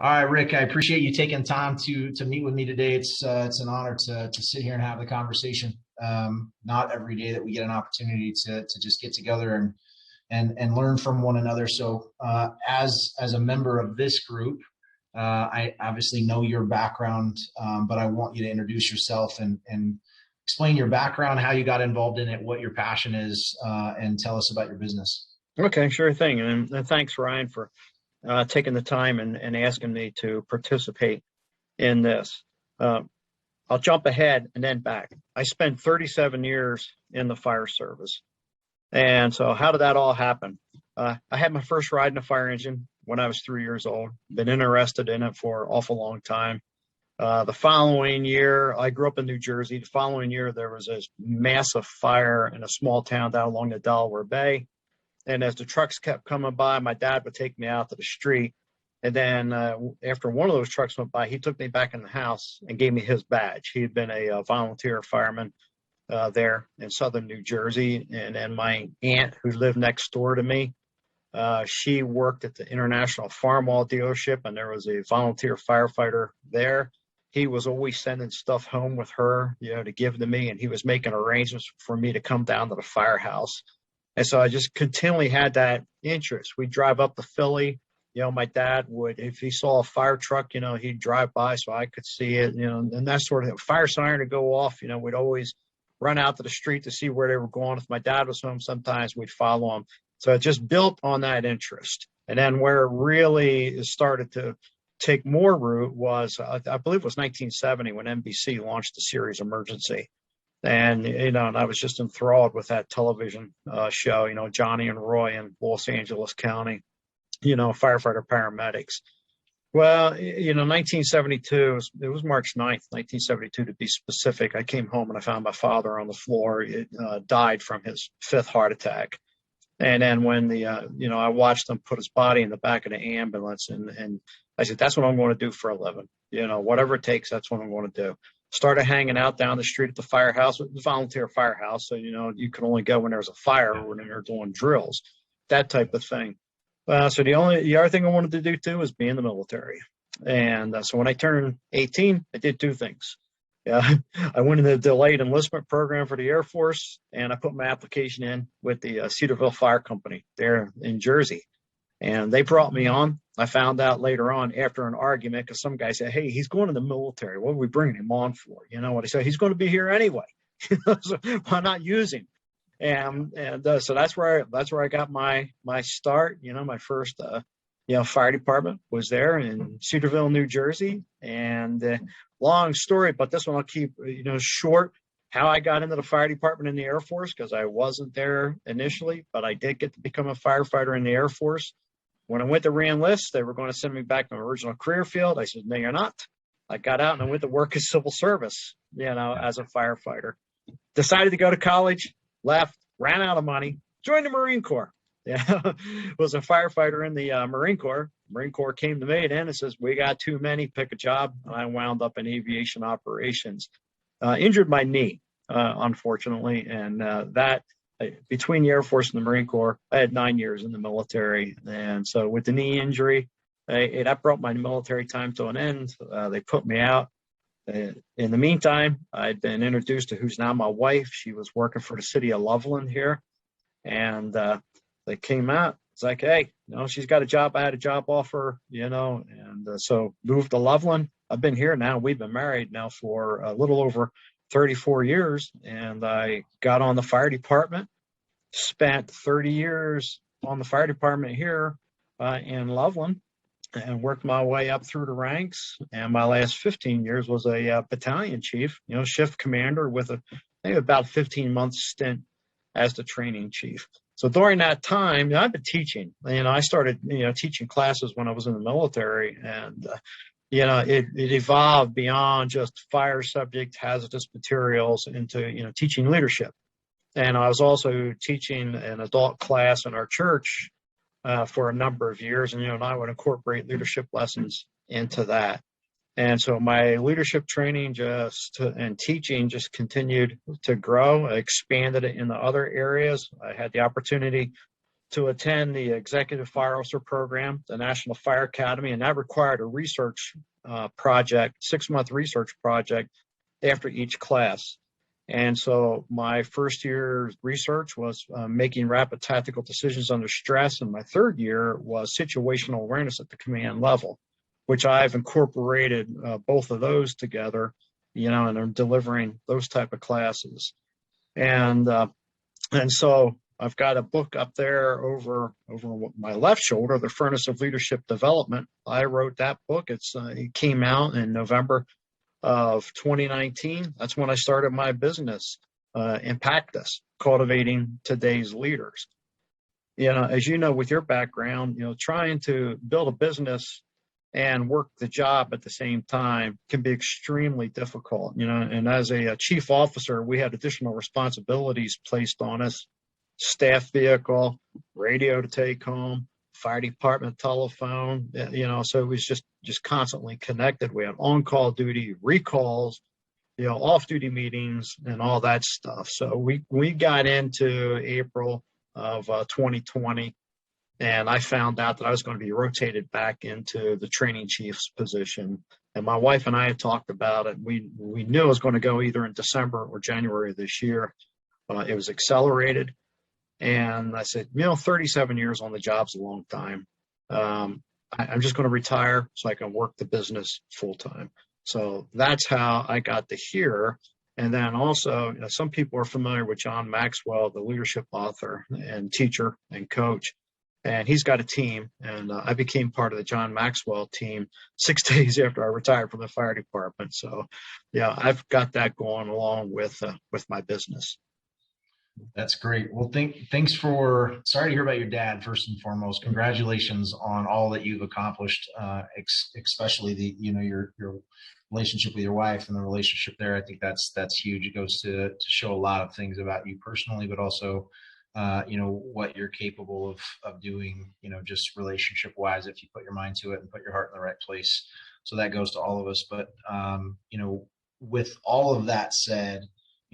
All right, Rick, I appreciate you taking time to meet with me today. It's an honor to sit here and have the conversation. Not every day that we get an opportunity to just get together and learn from one another. So, as a member of this group, I obviously know your background, but I want you to introduce yourself and explain your background, how you got involved in it, what your passion is, and tell us about your business. Okay, sure thing. And thanks, Ryan, for taking the time and asking me to participate in this. Uh, I'll jump ahead and then back. I spent 37 years in the fire service. And so how did that all happen? I had my first ride in a fire engine when I was 3 years old. Been interested in it for an awful long time. The following year, I grew up in New Jersey. The following year, there was a massive fire in a small town down along the Delaware Bay. And as the trucks kept coming by, my dad would take me out to the street. And then after one of those trucks went by, he took me back in the house and gave me his badge. He had been a volunteer fireman there in southern New Jersey. And then my aunt, who lived next door to me, she worked at the International Farmall dealership, and there was a volunteer firefighter there. He was always sending stuff home with her, to give to me, and he was making arrangements for me to come down to the firehouse. And so I just continually had that interest. We'd drive up to Philly. My dad would, if he saw a fire truck, he'd drive by so I could see it, and that sort of thing. Fire siren to go off, we'd always run out to the street to see where they were going. If my dad was home, sometimes we'd follow him. So it just built on that interest. And then where it really started to take more root was, I believe it was 1970 when NBC launched the series Emergency. And, and I was just enthralled with that television show, Johnny and Roy in Los Angeles County, firefighter paramedics. Well, 1972, it was March 9th, 1972 to be specific. I came home and I found my father on the floor. He died from his fifth heart attack. And then when I watched him put his body in the back of the ambulance, and I said, that's what I'm going to do for a living. Whatever it takes, that's what I'm going to do. Started hanging out down the street at the firehouse. It was a volunteer firehouse, so you could only go when there was a fire or when they're doing drills, that type of thing. So the other thing I wanted to do too was be in the military. And so when I turned 18, I did two things. I went in the delayed enlistment program for the Air Force, and I put my application in with the Cedarville Fire Company there in Jersey. And they brought me on. I found out later on after an argument, because some guy said, hey, he's going to the military. What are we bringing him on for? You know what I said? He's going to be here anyway. So why not use him? And so that's where I got my start. My first fire department was there in Cedarville, New Jersey. And long story, but this one I'll keep short. How I got into the fire department in the Air Force, because I wasn't there initially, but I did get to become a firefighter in the Air Force. When I went to re-enlist, they were going to send me back to my original career field. I said, no, you're not. I got out and I went to work as civil service, as a firefighter. Decided to go to college, left, ran out of money, joined the Marine Corps. Was a firefighter in the Marine Corps. Marine Corps came to me then and says, we got too many, pick a job. And I wound up in aviation operations. Injured my knee, unfortunately, and that between the Air Force and the Marine Corps, I had 9 years in the military, and so with the knee injury, that brought my military time to an end. They put me out. In the meantime, I'd been introduced to who's now my wife. She was working for the city of Loveland here, and they came out. It's like, hey, she's got a job. I had a job offer, and so moved to Loveland. I've been here now. We've been married now for a little over 34 years, and I got on the fire department, spent 30 years on the fire department here in Loveland, and worked my way up through the ranks. And my last 15 years was a battalion chief, shift commander with maybe about 15-month stint as the training chief. So during that time, I've been teaching. I started, teaching classes when I was in the military, and it evolved beyond just fire subject, hazardous materials into, teaching leadership. And I was also teaching an adult class in our church for a number of years. And, I would incorporate leadership lessons into that. And so my leadership training and teaching just continued to grow. I expanded it into other areas. I had the opportunity to attend the Executive Fire Officer Program, the National Fire Academy, and that required a research project, 6-month research project after each class. And so my first year research was making rapid tactical decisions under stress, and my third year was situational awareness at the command level, which I've incorporated both of those together, and I'm delivering those type of classes. And so I've got a book up there over my left shoulder, The Furnace of Leadership Development. I wrote that book. It came out in November of 2019. That's when I started my business, Impactus, Cultivating Today's Leaders. As you know, with your background, trying to build a business and work the job at the same time can be extremely difficult, and as a chief officer, we had additional responsibilities placed on us: staff vehicle, radio to take home, fire department telephone, so it was just constantly connected. We had on-call duty, recalls, off-duty meetings, and all that stuff. So we got into April of 2020, and I found out that I was going to be rotated back into the training chief's position. And my wife and I had talked about it. We knew it was going to go either in December or January of this year. It was accelerated. And I said, 37 years on the job's a long time. I'm just going to retire so I can work the business full time. So that's how I got to here. And then also, some people are familiar with John Maxwell, the leadership author and teacher and coach. And he's got a team. And I became part of the John Maxwell team 6 days after I retired from the fire department. So, yeah, I've got that going along with my business. That's great. Well, thanks for, sorry to hear about your dad, first and foremost. Congratulations on all that you've accomplished, especially your relationship with your wife and the relationship there. I think that's huge. It goes to show a lot of things about you personally, but also, what you're capable of doing, just relationship wise, if you put your mind to it and put your heart in the right place. So that goes to all of us. But, with all of that said,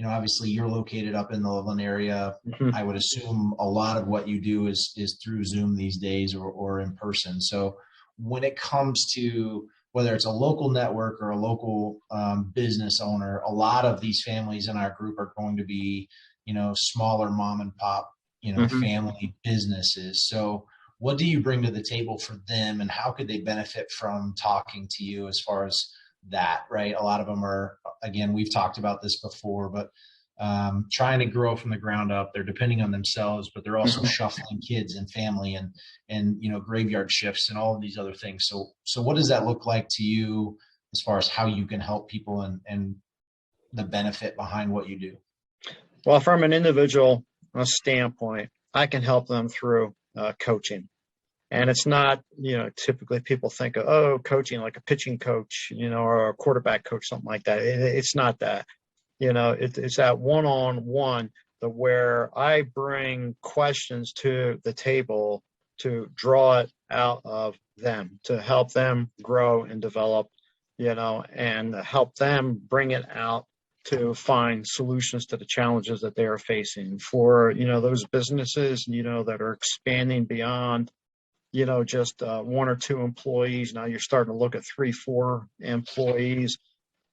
obviously you're located up in the Loveland area. Mm-hmm. I would assume a lot of what you do is through Zoom these days or in person. So when it comes to whether it's a local network or a local business owner, a lot of these families in our group are going to be, smaller mom and pop, mm-hmm. family businesses. So what do you bring to the table for them, and how could they benefit from talking to you as far as that, right? A lot of them are, again, we've talked about this before, but trying to grow from the ground up. They're depending on themselves, but they're also shuffling kids and family and graveyard shifts and all of these other things. So what does that look like to you as far as how you can help people and the benefit behind what you do? Well, from an individual standpoint, I can help them through coaching. And it's not, typically people think of, coaching like a pitching coach, or a quarterback coach, something like that. It's not that, it's that one-on-one where I bring questions to the table to draw it out of them, to help them grow and develop, and help them bring it out to find solutions to the challenges that they are facing for, those businesses, that are expanding beyond just 1 or 2 employees. Now you're starting to look at 3, 4 employees.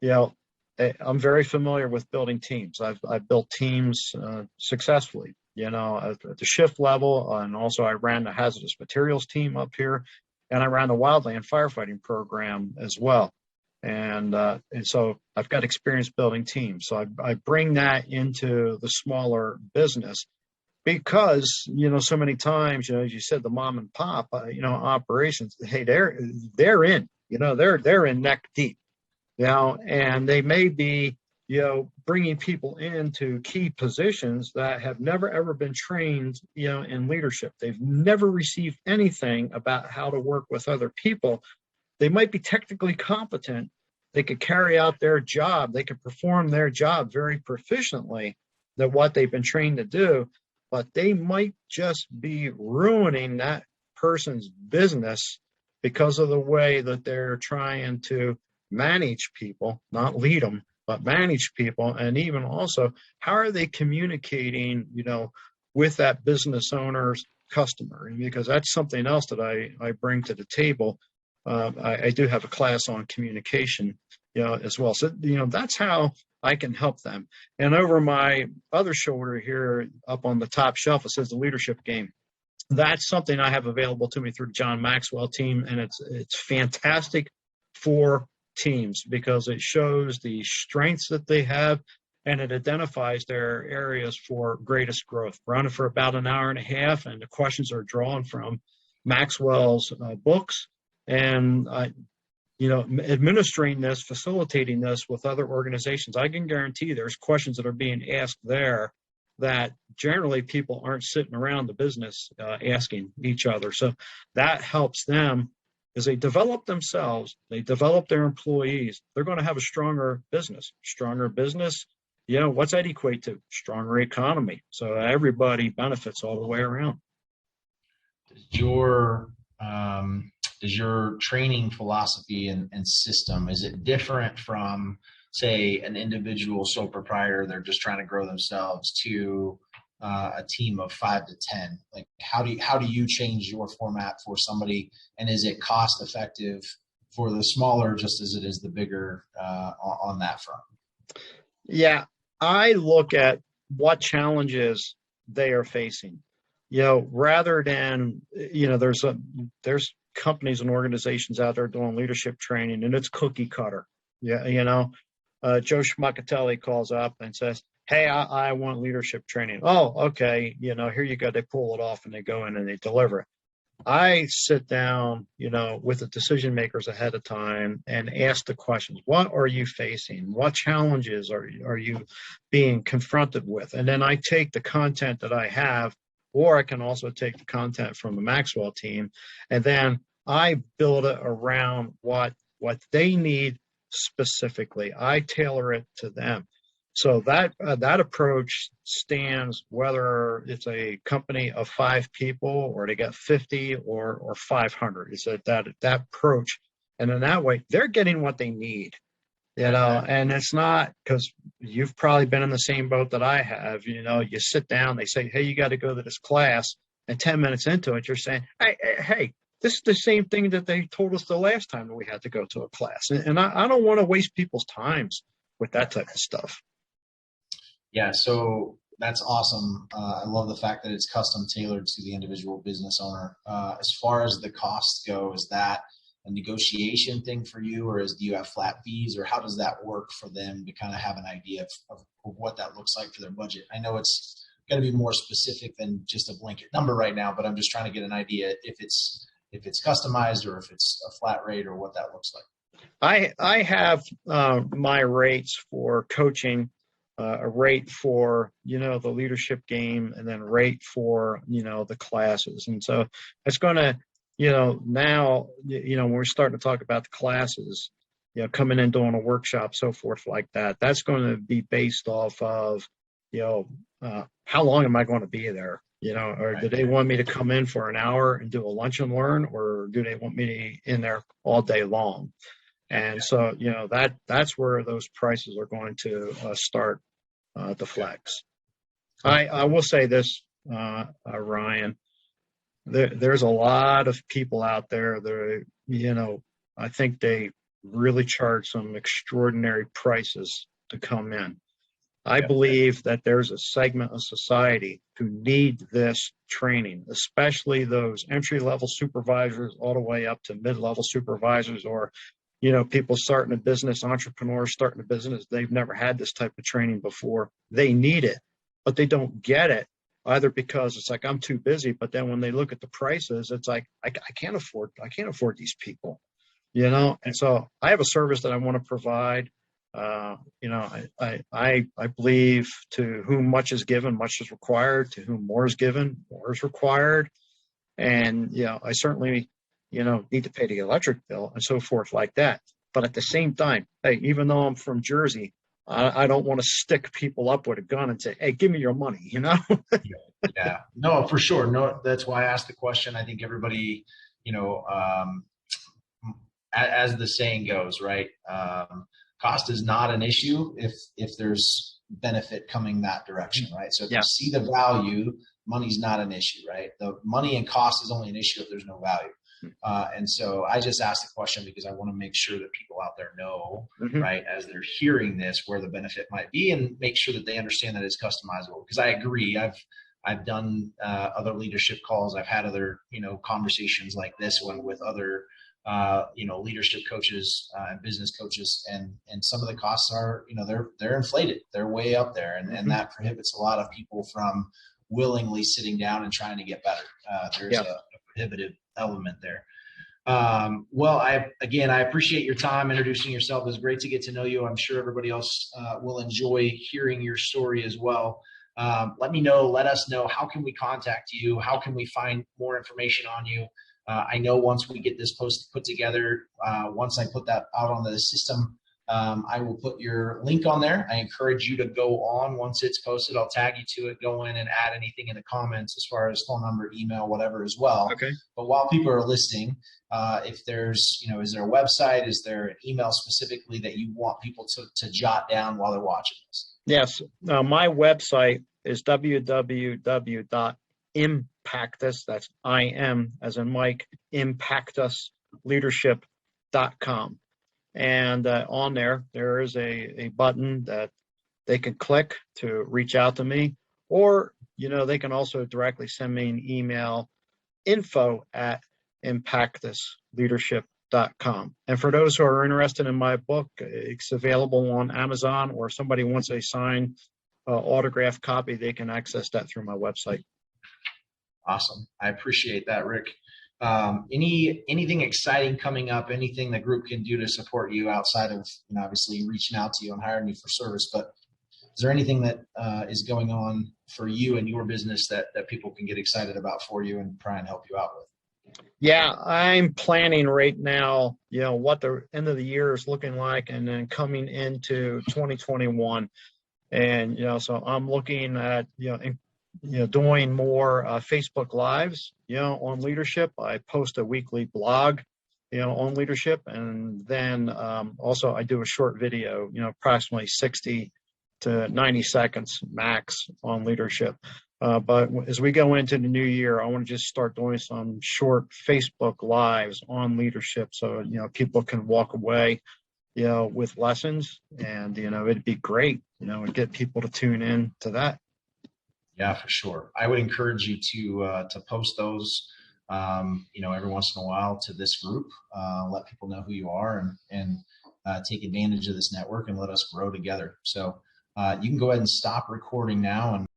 I'm very familiar with building teams. I've built teams successfully, at the shift level. And also I ran the hazardous materials team up here, and I ran the wildland firefighting program as well. And so I've got experience building teams. So I bring that into the smaller business. Because, so many times, as you said, the mom and pop, operations, hey, they're in, they're in neck deep, and they may be, bringing people into key positions that have never, ever been trained, in leadership. They've never received anything about how to work with other people. They might be technically competent. They could carry out their job. They could perform their job very proficiently, that what they've been trained to do. But they might just be ruining that person's business because of the way that they're trying to manage people, not lead them, but manage people. And even also, how are they communicating, with that business owner's customer, because that's something else that I bring to the table. I do have a class on communication, as well. So, that's how I can help them. And over my other shoulder here up on the top shelf, it says the leadership game. That's something I have available to me through the John Maxwell team. And it's fantastic for teams because it shows the strengths that they have and it identifies their areas for greatest growth. We're on it for about an hour and a half, and the questions are drawn from Maxwell's books. And administering this, facilitating this with other organizations, I can guarantee there's questions that are being asked there that generally people aren't sitting around the business asking each other. So that helps them as they develop themselves, they develop their employees, they're going to have a stronger business. Stronger business, what's that equate to? Stronger economy. So everybody benefits all the way around. Does your training philosophy and system, is it different from, say, an individual sole proprietor, they're just trying to grow themselves, to a team of 5 to 10? Like, how do you change your format for somebody, and is it cost effective for the smaller just as it is the bigger on that front? Yeah, I look at what challenges they are facing. Rather than, there's companies and organizations out there doing leadership training and it's cookie cutter. Yeah. Joe Schmuckatelli calls up and says, hey, I want leadership training. Oh, okay. Here you go. They pull it off and they go in and they deliver it. I sit down, with the decision makers ahead of time and ask the questions. What are you facing? What challenges are you being confronted with? And then I take the content that I have, or I can also take the content from the Maxwell team, and then I build it around what they need specifically. I tailor it to them. So that approach stands whether it's a company of 5 people or they got 50 or 500. Is that approach, and in that way they're getting what they need. And it's not, because you've probably been in the same boat that I have. You sit down, they say, hey, you got to go to this class, and 10 minutes into it, you're saying, hey, this is the same thing that they told us the last time that we had to go to a class. And I don't want to waste people's times with that type of stuff. Yeah, so that's awesome. I love the fact that it's custom tailored to the individual business owner. As far as the costs go, is that a negotiation thing for you, or do you have flat fees, or how does that work for them to kind of have an idea of what that looks like for their budget? I know it's going to be more specific than just a blanket number right now, but I'm just trying to get an idea if it's customized or if it's a flat rate or what that looks like. I have my rates for coaching, a rate for, the leadership game, and then rate for, the classes. And so it's going to, now, when we're starting to talk about the classes, coming in, doing a workshop, so forth like that, that's going to be based off of, how long am I going to be there? Or do they want me to come in for an hour and do a lunch and learn, or do they want me in there all day long? And so, that's where those prices are going to start to flex. I will say this, Ryan, there's a lot of people out there that, I think they really charge some extraordinary prices to come in. I believe that there's a segment of society who need this training, especially those entry-level supervisors all the way up to mid-level supervisors, or, people starting a business, entrepreneurs starting a business. They've never had this type of training before. They need it, but they don't get it, either because it's like, I'm too busy. But then when they look at the prices, it's like, I can't afford these people, And so I have a service that I want to provide. I believe to whom much is given, much is required. To whom more is given, more is required. And, I certainly, need to pay the electric bill and so forth like that. But at the same time, hey, even though I'm from Jersey, I don't want to stick people up with a gun and say, hey, give me your money, Yeah, no, for sure. No, that's why I asked the question. I think everybody, as the saying goes, right? Cost is not an issue if there's benefit coming that direction, right? So if you see the value, money's not an issue, right? The money and cost is only an issue if there's no value. And so I just asked the question because I want to make sure that people out there know, right, as they're hearing this, where the benefit might be, and make sure that they understand that it's customizable. Because I agree, I've done other leadership calls. I've had other, conversations like this one with other, leadership coaches and business coaches, and some of the costs are, they're inflated. They're way up there, and that prohibits a lot of people from willingly sitting down and trying to get better. There's a prohibitive element there. Well, I appreciate your time introducing yourself. It was great to get to know you. I'm sure everybody else will enjoy hearing your story as well. Let us know, how can we contact you? How can we find more information on you? I know once we get this post put together, once I put that out on the system, I will put your link on there. I encourage you to go on once it's posted. I'll tag you to it. Go in and add anything in the comments as far as phone number, email, whatever as well. Okay. But while people are listening, if there's, is there a website? Is there an email specifically that you want people to jot down while they're watching this? Yes. My website is www.impactus, that's IM as in Mike, impactusleadership.com. And on there is a button that they can click to reach out to me, or, they can also directly send me an email, info@impactusleadership.com. And for those who are interested in my book, it's available on Amazon, or if somebody wants a signed autographed copy, they can access that through my website. Awesome. I appreciate that, Rick. Anything exciting coming up, anything the group can do to support you outside of, obviously reaching out to you and hiring you for service, but is there anything that is going on for you and your business that people can get excited about for you and try and help you out with? Yeah, I'm planning right now, what the end of the year is looking like, and then coming into 2021. And, so I'm looking at, doing more Facebook Lives, on leadership. I post a weekly blog, on leadership. And then also I do a short video, approximately 60 to 90 seconds max on leadership. But as we go into the new year, I want to just start doing some short Facebook Lives on leadership, so, people can walk away, with lessons, and, it'd be great, and get people to tune in to that. Yeah, for sure. I would encourage you to post those, every once in a while to this group. Let people know who you are, and take advantage of this network and let us grow together. So you can go ahead and stop recording now, and